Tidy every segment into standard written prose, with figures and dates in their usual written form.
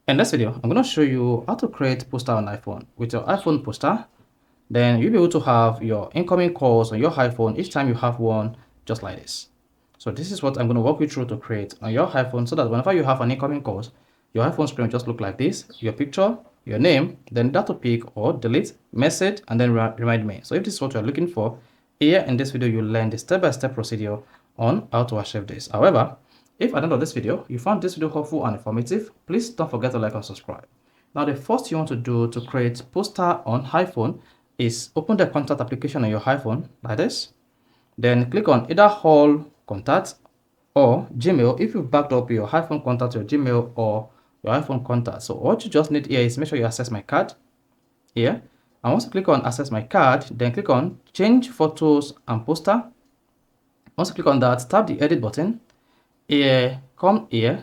In this video, I'm going to show you how to create poster on iPhone. With your iPhone poster, then you'll be able to have your incoming calls on your iPhone each time you have one, just like this. So this is what I'm going to walk you through to create on your iPhone, so that whenever you have an incoming calls, your iPhone screen will just look like this: your picture, your name, then data pick or delete, message, and then remind me. So if this is what you're looking for, here in this video, you'll learn the step-by-step procedure on how to achieve this. However, if at the end of this video, you found this video helpful and informative, please don't forget to like and subscribe. Now, the first you want to do to create poster on iPhone is open the contact application on your iPhone like this. Then click on either all contacts or Gmail if you've backed up your iPhone contact to your Gmail or your iPhone contact. So what you just need here is make sure you access my card here. And once you click on access my card, then click on change photos and poster. Once you click on that, tap the edit button. Here, come here.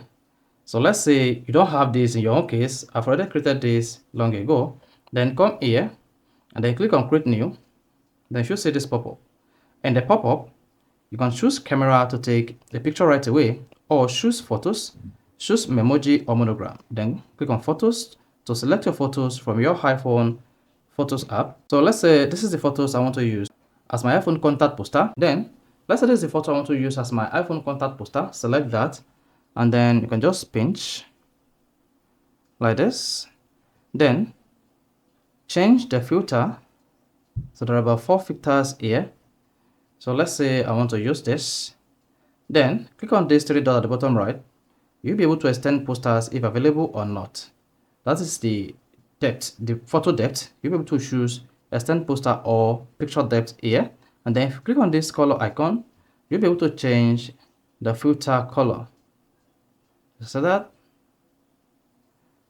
So let's say you don't have this in your own case. I've already created this long ago. Then come here and then click on create new. Then you should see this pop-up. In the pop-up, you can choose camera to take a picture right away, or choose photos, choose memoji or monogram. Then click on photos to select your photos from your iPhone Photos app. So let's say this is the photos I want to use as my iPhone contact poster. Then let's say this is the photo I want to use as my iPhone contact poster. Select that, and then you can just pinch like this. Then change the filter. So there are about 4 filters here. So let's say I want to use this. Then click on this 3 dot at the bottom right. You'll be able to extend posters if available or not. That is the depth, the photo depth. You'll be able to choose extend poster or picture depth here. And then if you click on this color icon, you'll be able to change the filter color. So that.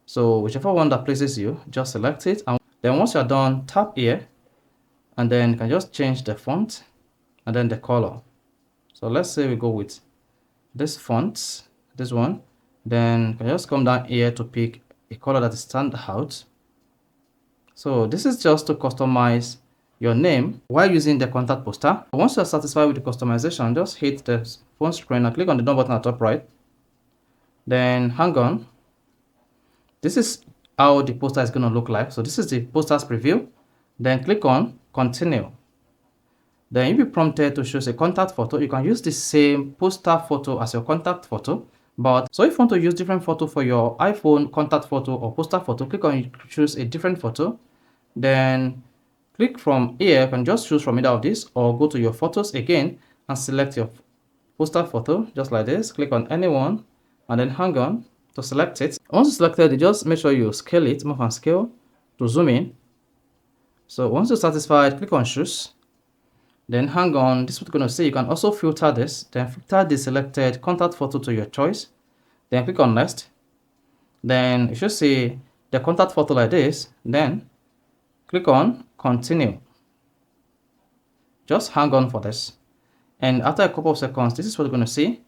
So whichever one that pleases you, just select it. And then once you're done, tap here. And then you can just change the font and then the color. So let's say we go with this font, this one. Then you can just come down here to pick a color that is stand out. So this is just to customize your name while using the contact poster. Once you're satisfied with the customization, just hit the phone screen and click on the done button at the top right. Then hang on. This is how the poster is going to look like. So this is the poster's preview. Then click on continue. Then you'll be prompted to choose a contact photo. You can use the same poster photo as your contact photo. But so if you want to use different photo for your iPhone contact photo or poster photo, click on choose a different photo. Then click from here. You can just choose from either of these, or go to your photos again and select your poster photo just like this. Click on anyone and then hang on to select it. Once you selected it, just make sure you scale it, move and scale to zoom in. So once you're satisfied, click on choose. Then hang on, this is what we're going to say. You can also filter this, then filter the selected contact photo to your choice. Then click on next. Then you should see the contact photo like this. Then click on continue. Just hang on for this. And after a couple of seconds, this is what we're going to see.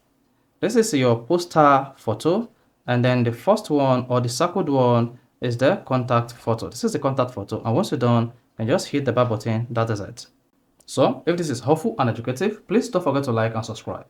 This is your poster photo. And then the first one, or the circled one, is the contact photo. This is the contact photo. And once you're done, and just hit the back button. That is it. So if this is helpful and educative, please don't forget to like and subscribe.